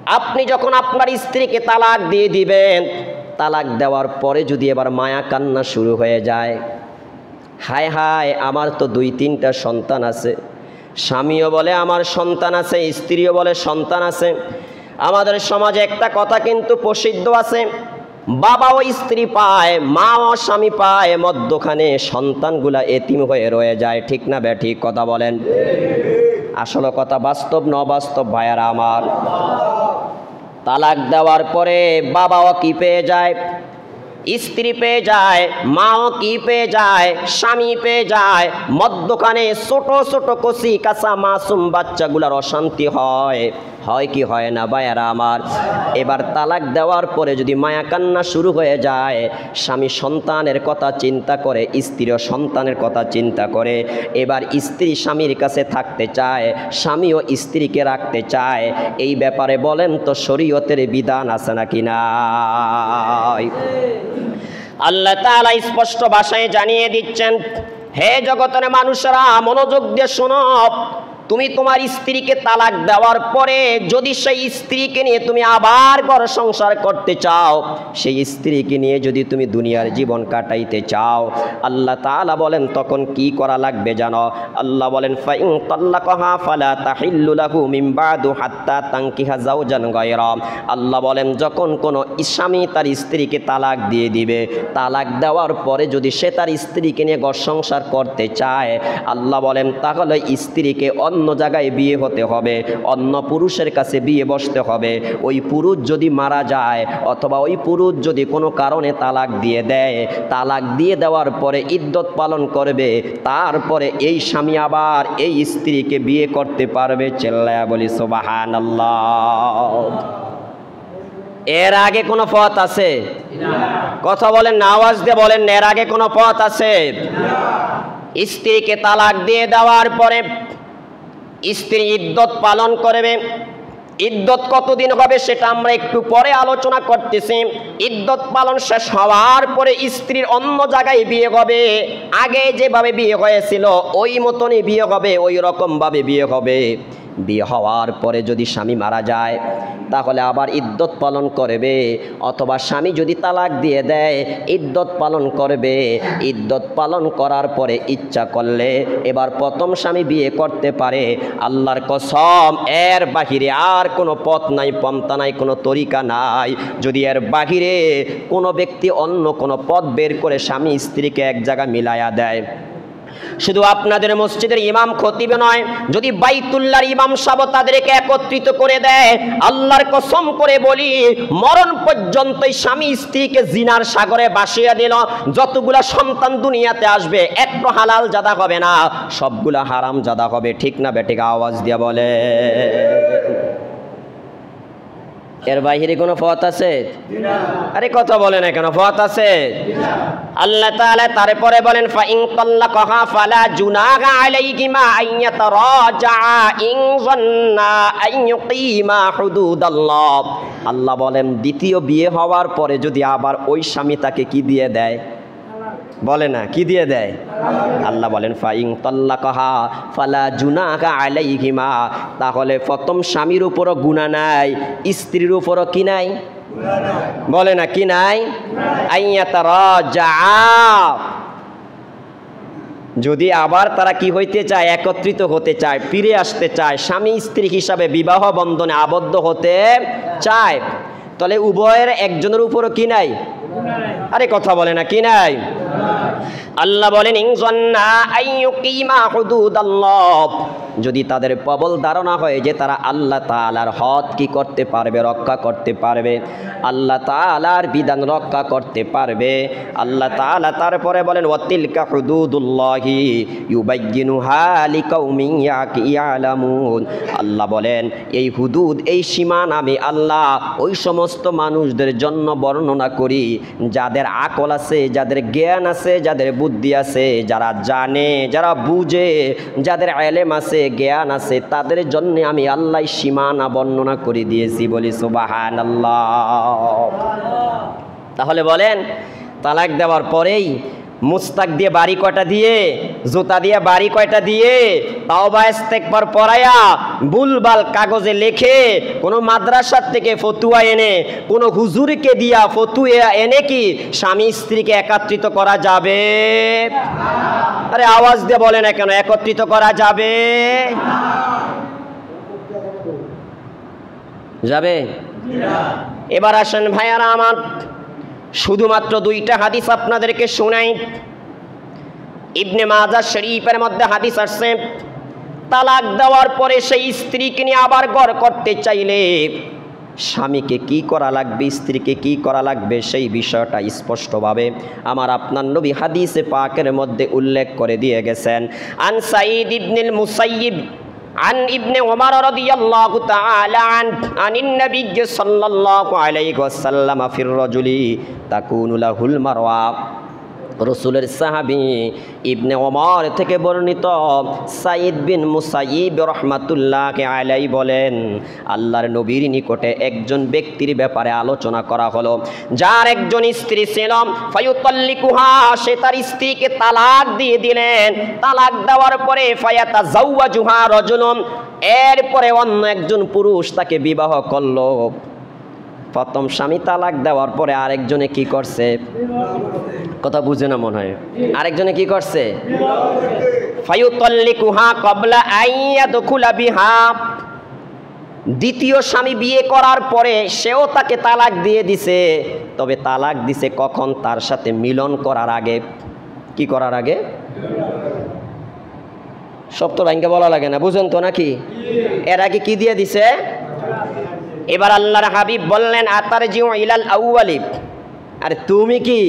আপনি যখন আপনার স্ত্রীকে তালাক দিয়ে দিবেন, তালাক দেওয়ার পরে যদি এবার মায়া কান্না শুরু হয়ে যায়, হায় হায় আমার তো 2-3টা সন্তান আছে, স্বামীও বলে আমার সন্তান আছে, স্ত্রীও বলে সন্তান আছে। আমাদের সমাজে একটা কথা কিন্তু প্রসিদ্ধ আছে, বাবাও স্ত্রী পায়, মাও স্বামী পায়, মধ্যখানে সন্তানগুলা এতিম হয়ে রয়ে যায়। ঠিক না ব্যাঠিক কথা বলেন? আসলে কথা বাস্তব না অবাস্তব ভাইয়ারা আমার? তালাক দেওয়ার পরে বাবাও কি পেয়ে যায়? স্ত্রী পেয়ে যায়, মাও কি পেয়ে যায়? স্বামী পেয়ে যায়। মধ্যখানে ছোট ছোট কচি কাঁচা মাসুম বাচ্চাগুলার অশান্তি হয়, হয় কি হয় না ভাইয়ারা আমার? এবার তালাক দেওয়ার পরে যদি মায়া কান্না শুরু হয়ে যায়, স্বামী সন্তানের কথা চিন্তা করে, স্ত্রীও সন্তানের কথা চিন্তা করে। এবার স্ত্রী স্বামীর কাছে থাকতে চায়, স্বামীও স্ত্রীকে রাখতে চায়। এই ব্যাপারে বলেন তো শরীয়তের বিধান আছে নাকি নাই? আল্লাহ তাআলা স্পষ্ট ভাষায় জানিয়ে দিচ্ছেন, হে জগতের মানুষেরা মনোযোগ দিয়ে শোনো, তুমি তোমার স্ত্রীকে তালাক দেওয়ার পরে যদি সেই স্ত্রীকে নিয়ে তুমি আবার ঘর সংসার করতে চাও, সেই স্ত্রীকে নিয়ে যদি তুমি দুনিয়ার জীবন কাটাইতে চাও, আল্লাহ তাআলা বলেন তখন কি করা লাগবে জানো? আল্লাহ বলেন ফাইন তাল্লাকাহা ফালা তাহিল্লু লাহু মিন বাদু হাত্তা তানকিহা যাওজান গায়রা। আল্লাহ বলেন যখন কোনো স্বামী তার স্ত্রীকে তালাক দিয়ে দিবে, তালাক দেওয়ার পরে যদি সে তার স্ত্রীকে নিয়ে ঘর সংসার করতে চায়, আল্লাহ বলেন তাহলে স্ত্রীকে অন্য জায়গায় বিয়ে হতে হবে, অন্য পুরুষের কাছে বিয়ে বসতে হবে। ওই পুরুষ যদি মারা যায় অথবা ওই পুরুষ যদি কোনো কারণে তালাক দিয়ে দেয়, তালাক দিয়ে দেওয়ার পরে ইদ্যত পালন করবে, তারপরে এই স্বামী আবার এই স্ত্রীকে বিয়ে করতে পারবে। চিল্লায়া বলি সুবহানাল্লাহ। এর আগে কোনো পথ আছে? কথা বলেন না, আওয়াজ দিয়ে বলেন, এর আগে কোনো পথ আছে? স্ত্রীকে তালাক দিয়ে দেওয়ার পরে স্ত্রী ইদ্যত পালন করবে। ইদ্যত কতদিন হবে সেটা আমরা একটু পরে আলোচনা করতেছি। ইদ্যত পালন শেষ হওয়ার পরে স্ত্রীর অন্য জায়গায় বিয়ে হবে, আগে যেভাবে বিয়ে হয়েছিল ওই মতনই বিয়ে হবে, ওই রকমভাবে বিয়ে হবে। বিয়ে হওয়ার পরে যদি স্বামী মারা যায় তাহলে আবার ইদ্যত পালন করবে, অথবা স্বামী যদি তালাক দিয়ে দেয় ইদ্যত পালন করবে। ইদ্যত পালন করার পরে ইচ্ছা করলে এবার প্রথম স্বামী বিয়ে করতে পারে। আল্লাহর কসম, এর বাহিরে আর কোনো পথ নাই, পন্থা নাই, কোনো তরিকা নাই। যদি এর বাহিরে কোনো ব্যক্তি অন্য কোনো পথ বের করে স্বামী স্ত্রীকে এক জায়গা মিলায়া দেয়, শুধু আপনাদের মসজিদের ইমাম খতিব নয়, যদি বাইতুল্লাহর ইমাম সাহেব তাদেরকে একত্রিত করে দেয়, আল্লাহর কসম করে বলি মরণ পর্যন্ত স্বামী স্ত্রীকে জিনার সাগরে ভাসিয়ে দিল, যতগুলা সন্তান দুনিয়াতে আসবে একটু হালাল জাদা হবে না, সবগুলা হারাম জাদা হবে। ঠিক না বেঠিক? আওয়াজ দিয়ে বলে। এর বাইরে কোনো পথ আছে? আরে কথা বলে না কেন? পথ আছে। আল্লাহ তাআলা তারপরে বলেন ফাইন তাল্লাকাহা ফালা জুনাহা আলাইহিমা আইয়াতারাজা ইন যান্না আইয়ুকিমা হুদুদাল্লাহ। আল্লাহ বলেন দ্বিতীয় বিয়ে হওয়ার পরে যদি আবার ওই স্বামী তাকে কি দিয়ে দেয়, বলে না কি দিয়ে দেয়? আল্লাহ বলেন ফাইন তাল্লাকাহা ফালা জুনাহা আলাইহিমা, তাহলে প্রথম স্বামীর উপরও গুনাহ নাই, স্ত্রীর উপরও কি নাই? বলে না কি নাই? আইয়াতারাজা, যদি আবার তারা কি হইতে চায়, একত্রিত হতে চায়, ফিরে আসতে চায়, স্বামী স্ত্রী হিসাবে বিবাহ বন্ধনে আবদ্ধ হতে চায়, তাহলে উভয়ের একজনের উপরও কি নাই? আরে কথা বলে না কি নাই? আল্লাহ বলেন ইন যান্না আইয়ুকিমা হুদুদাল্লাহ, যদি তাদের প্রবল ধারণা হয় যে তারা আল্লাহ তাআলার হদ কি করতে পারবে, রক্ষা করতে পারবে, আল্লাহ তাআলার বিধান রক্ষা করতে পারবে। আল্লাহ তাআলা তারপরে বলেন ওয়াতিলকা হুদুদুল্লাহি ইউবাইয়িনুহা লিকাউমিন ইয়ালামুন। আল্লাহ বলেন এই হুদুদ, এই সীমানা আমি আল্লাহ ওই সমস্ত মানুষদের জন্য বর্ণনা করি যাদের আকল আছে, যাদের জ্ঞান আছে, যাদের বুদ্ধি আছে, যারা জানে, যারা বুঝে, যাদের ইলম আছে, জ্ঞান আছে, তাদের জন্য আমি আল্লাহ সীমানা বর্ণনা করে দিয়েছি। বলি সুবহানাল্লাহ। তাহলে বলেন তালাক দেওয়ার পরেই মুস্তাক দিয়ে বাড়ি কয়টা দিয়ে, জুতা দিয়ে বাড়ি কয়টা দিয়ে, তাওবা ইস্তেগফার পড়ায়া ভুলভাল কাগজে লেখে কোনো মাদ্রাসার থেকে ফতুয়া এনে কোনো হুজুরকে দিয়া ফতুয়া এনে কি স্বামী স্ত্রীকে একত্রিত করা যাবে? আরে আওয়াজ দিয়ে বলে না কেন, একত্রিত করা যাবে? যাবে? এবার আসেন ভাইয়ারা আমার, শুধুমাত্র দুইটা হাদিস আপনাদেরকে শোনাই। ইবনে মাজাহ শরীফের মধ্যে হাদিস আসছে, তালাক দেওয়ার পরে সেই স্ত্রীকে নিয়ে আবার ঘর করতে চাইলে স্বামীকে কি করা লাগবে, স্ত্রীকে কি করা লাগবে, সেই বিষয়টা স্পষ্টভাবে আমার আপনার নবী হাদিসে পাকের মধ্যে উল্লেখ করে দিয়ে গেছেন। আন সাঈদ ইবনুল মুসাইয়িব عن ابن عمر رضي الله تعالى عنه عن النبي صلى الله عليه وسلم في الرجل تكون له المرأة। রসুলের সাহাবী ইবনে ওমর থেকে বর্ণিত সাঈদ বিন মুসাইয়িব রাহমাতুল্লাহি আলাইহি বলেন, আল্লাহর নবীর নিকটে একজন ব্যক্তির ব্যাপারে আলোচনা করা হলো, যার একজন স্ত্রী ছিল, ফায়ুতাল্লিকুহা, সে তার স্ত্রীকে তালাক দিয়ে দিলেন। তালাক দেওয়ার পরে ফায়াতাজাওয়াজুহা রাজুলুন, এরপরে অন্য একজন পুরুষ তাকে বিবাহ করলো। প্রথম স্বামী তালাক দেওয়ার পরে আরেকজনে কি করছে? কথা বুঝে না মনে হয়। আরেকজনে কি করছে? ফায়ুতাল্লিকুহা ক্বাবলা আইয়াদখুলা বিহা, দ্বিতীয় স্বামী বিয়ে করার পরে সেও তাকে তালাক দিয়ে দিছে, তবে তালাক দিছে কখন? তার সাথে মিলন করার আগে। কি করার আগে? সব তো ভাঙ্গে বলা লাগে না, বুঝেন তো নাকি? এর আগে কি দিয়ে দিছে? এবার আল্লাহর হাবিব বললেন, আতারজিউ ইলাল আউয়ালি, আরে তুমি কি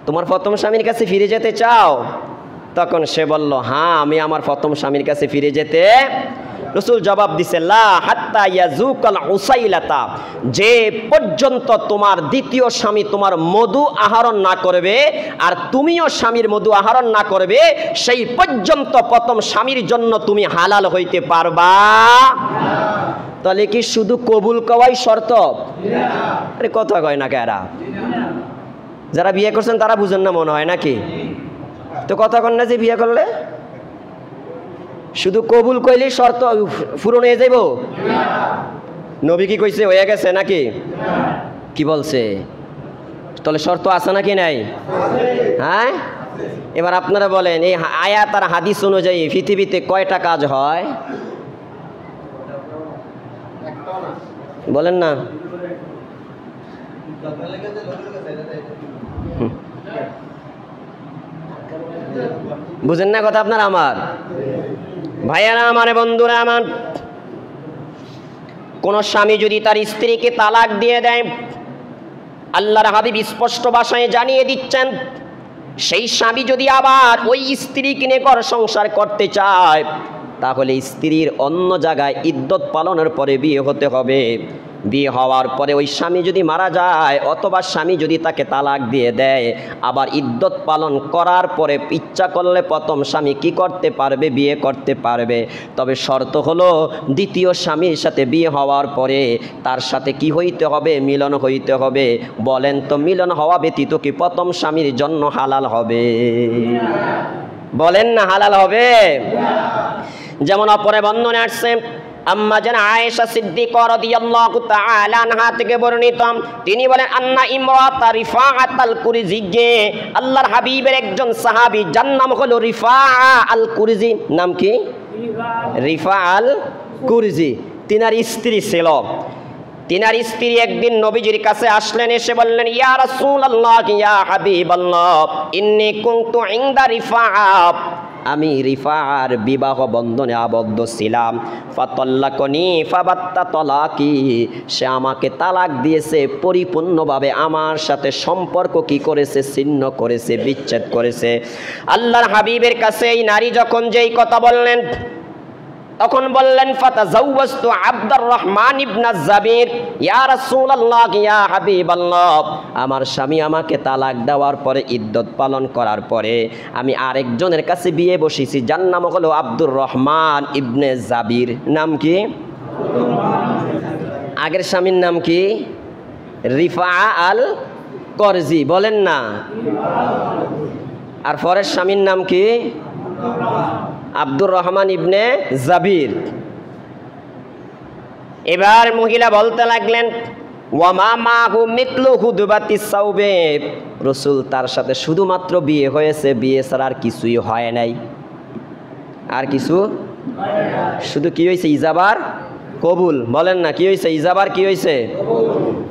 তোমার প্রথম স্বামীর কাছে ফিরে যেতে চাও? তখন সে বলল, হ্যাঁ, আমি আমার প্রথম স্বামীর কাছে ফিরে যেতে। রাসূল জবাব দিছে, লা হাত্তা ইয়াজুকাল উসাইলাতা, যে পর্যন্ত তোমার দ্বিতীয় স্বামী তোমার মধু আহরণ না করবে আর তুমিও স্বামীর মধু আহরণ না করবে, সেই পর্যন্ত প্রথম স্বামীর জন্য তুমি হালাল হইতে পারবা। তাহলে কি শুধু কবুল কওয়াই শর্ত? আরে কথা কয় না কেরা, যারা বিয়ে করছেন তারা বুঝেন না মনে হয় নাকি? তো কথা কন না যে বিয়ে করলে শুধু কবুল কইলেই শর্ত পূরণ হয়ে যাইব? নবী কি কইছে হয়ে গেছে নাকি? কি বলছে? তাহলে শর্ত আছে নাকি নাই? হ্যাঁ, এবার আপনারা বলেন, এই আয়াত আর হাদিস অনুযায়ী পৃথিবীতে কয়টা কাজ হয়? বলেন না। বুঝেন না কথা আপনার আমার? ভাইয়ারা আমার, বন্ধুরা আমার, কোন স্বামী যদি তার স্ত্রীকে তালাক দিয়ে দেয়, আল্লাহর হাবিব স্পষ্ট ভাষায় জানিয়ে দিচ্ছেন, সেই স্বামী যদি আবার ওই স্ত্রীকে নিয়ে ঘর সংসার করতে চায়, তাহলে স্ত্রীর অন্য জায়গায় ইদ্যত পালনের পরে বিয়ে হতে হবে। বিয়ে হওয়ার পরে ওই স্বামী যদি মারা যায় অথবা স্বামী যদি তাকে তালাক দিয়ে দেয়, আবার ইদ্যত পালন করার পরে ইচ্ছা করলে প্রথম স্বামী কি করতে পারবে? বিয়ে করতে পারবে। তবে শর্ত হলো দ্বিতীয় স্বামীর সাথে বিয়ে হওয়ার পরে তার সাথে কি হইতে হবে? মিলন হইতে হবে। বলেন তো, মিলন হওয়া ব্যতীত কি প্রথম স্বামীর জন্য হালাল হবে? বলেন না হালাল হবে? যেমন অপরে বর্ণনা আসছে, আম্মা জান আয়েশা সিদ্দিকা রাদিয়াল্লাহু তাআলা আনহা থেকে বর্ণিত, তিনি বলেন, আন্না ইমরাতা রিফাআত আল কুরজি, আল্লাহর হাবিবের একজন সাহাবী, যার নাম হলো রিফাআ আল কুরজি। নাম কি? রিফাআ আল কুরজি। তিনার স্ত্রী ছিল। তিনার স্ত্রী একদিন নবীজির কাছে আসলেন, এসে বললেন, ইয়া রাসূলুল্লাহ, ইয়া হাবিবাল্লাহ, ইন্নী কুনতু ইনদা রিফাআ, আমি রিফাআর বিবাহ বন্ধনে আবদ্ধ ছিলাম। ফাতাল্লাকনি ফাবাত্তা তালাকি, সে আমাকে তালাক দিয়েছে, পরিপূর্ণভাবে আমার সাথে সম্পর্ক কি করেছে? ছিন্ন করেছে, বিচ্ছেদ করেছে। আল্লাহর হাবিবের কাছে এই নারী যখন যেই কথা বললেন, তখন বললেন, ফাতাজাওয়াজতু আব্দুর রহমান ইবনে জাবির, ইয়া রাসূলুল্লাহ, ইয়া হাবিবাল্লাহ, আমার স্বামী আমাকে তালাক দেওয়ার পরে ইদ্যত পালন করার পরে আমি আরেকজনের কাছে বিয়ে বসেছি, যার নাম হলো আব্দুর রহমান ইবনে জাবির। নাম কি? আগের স্বামীর নাম কি? রিফাআ আল কুরজি। বলেন না। আর পরের স্বামীর নাম কি? আব্দুর রহমান ইবনে জাবির। এবার মহিলা বলতে লাগলেন, ওয়ামা মাহু মিথলু হুদবাতিস সাউবে, রাসূল তার সাথে শুধুমাত্র বিয়ে হয়েছে, বিয়ে ছাড়া আর কিছুই হয় নাই। আর কিছু শুধু কি হয়েছে? ইজাবার কবুল। বলেন না কি হয়েছে? ইজাবার কি হয়েছে?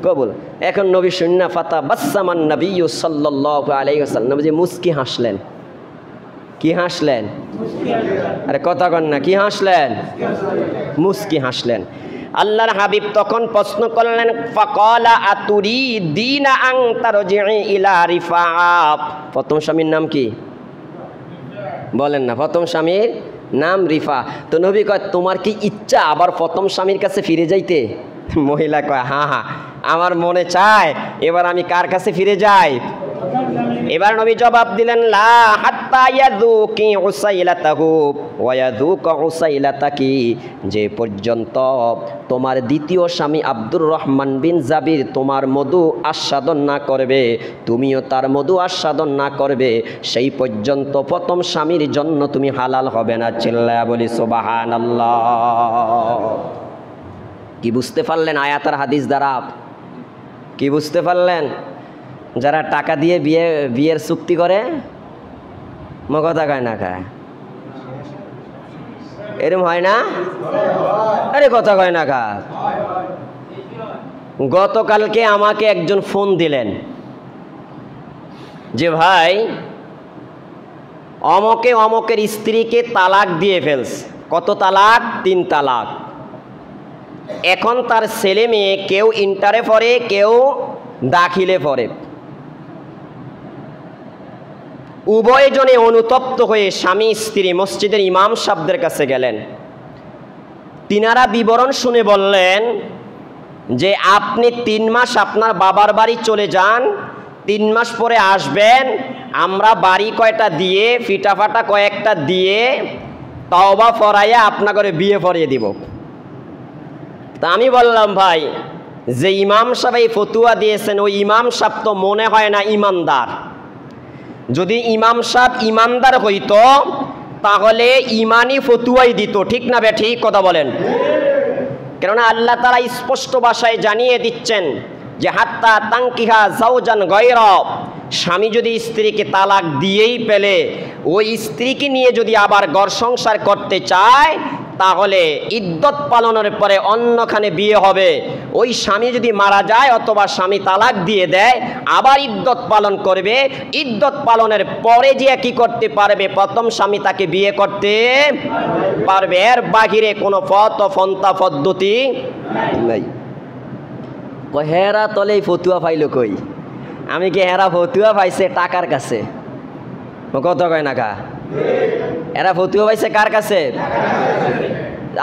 কবুল। এখন নবী সুন্না ফাতা বাসসামান নবী সাল্লাল্লাহু আলাইহি ওয়াসাল্লাম, নবীজি মুস্কি হাসলেন। কি হাসলেন? আরে কথা কন না, কি হাসলেন? মুস্কি হাসলেন। আল্লাহর হাবিব তখন প্রশ্ন করলেন, ফাকালা আতুরিদিনা আন তারজিই ইলা রিফা। প্রথম স্বামীর নাম কি? বলেন না। প্রথম স্বামীর নাম রিফা। তো নবী কয়, তোমার কি ইচ্ছা আবার প্রথম স্বামীর কাছে ফিরে যাইতে? মহিলা কয়, হ্যাঁ হ্যাঁ, আমার মনে চায় এবার আমি কার কাছে ফিরে যাই? এবার নবী জবাব দিলেন, লা হাত্তা ইয়াযুকি উসাইলাতাহু ওয়া ইয়াযুকা উসাইলাতাকি, যে পর্যন্ত তোমার দ্বিতীয় স্বামী আব্দুর রহমান বিন জাবির তোমার মধু আস্বাদন না করবে, তুমিও তার মধু আস্বাদন না করবে, সেই পর্যন্ত প্রথম স্বামীর জন্য তুমি হালাল হবে না। চিল্লায়া বলি সুবহানাল্লাহ। কি বুঝতে পারলেন আয়াত আর হাদিস দ্বারা? কি বুঝতে পারলেন? যারা টাকা দিয়ে বিয়ের চুক্তি করে, কথা কয় না খায়, এরম হয় না? আরে কথা কয় না খা। গতকালকে আমাকে একজন ফোন দিলেন যে ভাই অমকে অমকের স্ত্রীকে তালাক দিয়ে ফেলছে। কত তালাক? 3 তালাক। এখন তার ছেলে মেয়ে কেউ ইন্টারে পড়ে, কেউ দাখিলে পড়ে। উভয়জনে অনুতপ্ত হয়ে স্বামী স্ত্রী মসজিদের ইমাম সাহেবদের কাছে গেলেন। তিনারা বিবরণ শুনে বললেন যে আপনি 3 মাস আপনার বাবার বাড়ি চলে যান, 3 মাস পরে আসবেন, আমরা বাড়ি কয়টা দিয়ে ফিটাফাটা কয়েকটা দিয়ে তওবা ফরাইয়া আপনার ঘরে বিয়ে পড়িয়ে দিব। তা আমি বললাম, ভাই যে ইমাম সাহেব এই ফতুয়া দিয়েছেন ওই ইমাম সাহেব তো মনে হয় না ইমানদার। যদি ইমাম সাহেব ইমানদার হইতো তাহলে ইমানি ফতুয়াই দিত, ঠিক না বে ঠিক? কথা বলেন। কেননা আল্লাহ তাআলা স্পষ্ট ভাষায় জানিয়ে দিচ্ছেন যে হাত্তা তানকিহা যাওজান গায়রা, স্বামী যদি স্ত্রীকে তালাক দিয়েই ফেলে, ওই স্ত্রীকে নিয়ে যদি আবার ঘর সংসার করতে চায় তাহলে ইদ্যত পালনের পরে অন্যখানে বিয়ে হবে। ওই স্বামী যদি মারা যায় অথবা স্বামী তালাক দিয়ে দেয়, আবার ইদ্যত পালন করবে। ইদ্যত পালনের পরে যে কি করতে পারবে? প্রথম স্বামী তাকে বিয়ে করতে পারবে। এর বাহিরে কোনো পথ পন্থা পদ্ধতি নাই। হেরা তলে ফতুয়া পাইল কই? আমি কি হেরা ফতুয়া পাইছে টাকার কাছে? কত কয় না কা? এরা ফতুয়া পাইছে কার কাছে?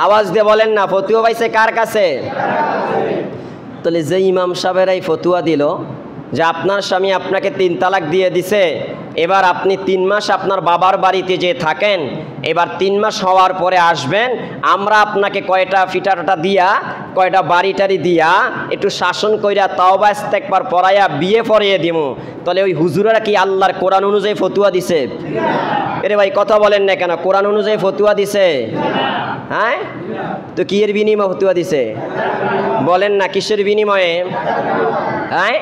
আওয়াজ দিয়ে বলেন না, ফতুয়া পাইছে কার কাছে? তাহলে যে ইমাম সাহেবের এই ফতুয়া দিল যে আপনার স্বামী আপনাকে 3 তালাক দিয়ে দিছে, এবার আপনি 3 মাস আপনার বাবার বাড়িতে যে থাকেন, এবার 3 মাস হওয়ার পরে আসবেন, আমরা আপনাকে কয়টা ফিটাটা দিয়া কয়টা বাড়িটারি দিয়া একটু শাসন কইরা তাওবা ইস্তেগফার পড়াইয়া বিয়ে পড়িয়ে দিমু। তাহলে ওই হুজুরেরা কি আল্লাহর কোরআন অনুযায়ী ফতুয়া দিছে? এরে ভাই কথা বলেন না কেন? কোরআন অনুযায়ী ফতুয়া দিছে? হ্যাঁ, তো কি এর বিনিময়ে ফতুয়া দিছে? বলেন না কিসের বিনিময়ে? হ্যাঁ,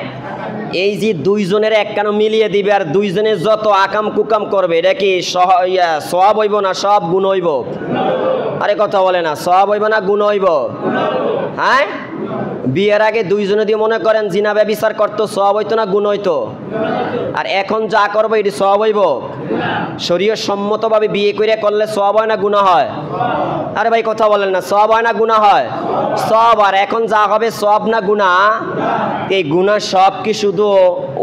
এই যে 2 জনের এক কানো মিলিয়ে দিবে আর 2 জনে যত আকাম কুকাম করবে, এটা কি সওয়াব হইব না সব গুণ হইব? আরে কথা বলে না, সওয়াব হইব না গুণ হইব? হ্যাঁ, বিয়ের আগে 2 জনে দিয়ে মনে করেন জিনা ব্যভিচার করতো, সওয়াব হইতো না গুণ হইতো? আর এখন যা করবো এটি সওয়াব হইব? শরীয়ত সম্মতভাবে বিয়ে করে করলে সওয়াব হয় না গুনাহ হয়? আরে ভাই কথা বলেন না, সওয়াব হয় না গুনাহ হয়? সওয়াব। আর এখন যা হবে সওয়াব না গুনাহ? এই গুনাহ সব কি শুধু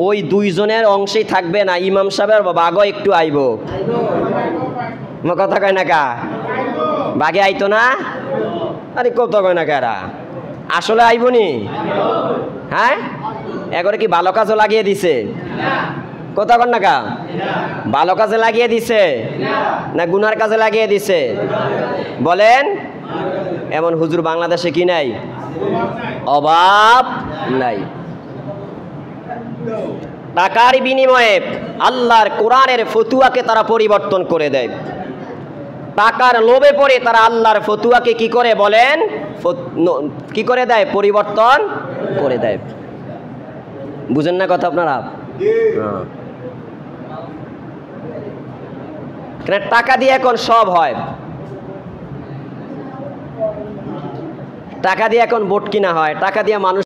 ওই 2 জনের অংশেই থাকবে না? ইমাম সাহেবের বাগও একটু আইব? কথা কয় না কা? বাগে আইতো না? আরে কত কয় না কারা? আসলে আইবনি? হ্যাঁ, এগরে কি ভালো কাজও লাগিয়ে দিছে? কথা কন না কা? ভালো কাজে লাগিয়ে দিছে না গুনার কাজে লাগিয়ে দিছে? বলেন। এমন হুজুর বাংলাদেশে কি নাই? অভাব নাই। টাকার বিনিময়ে আল্লাহর কোরআনের ফতুয়াকে তারা পরিবর্তন করে দেয়। টাকার লোভে পড়ে তারা আল্লাহর ফতুয়াকে কি করে বলেন, কি করে দেয়, পরিবর্তন করে দেয়। বুঝেন না কথা আপনারা? টাকা দিয়ে এখন সব হয়। টাকা দিয়ে এখন ভোট কিনা হয়, টাকা দিয়ে মানুষ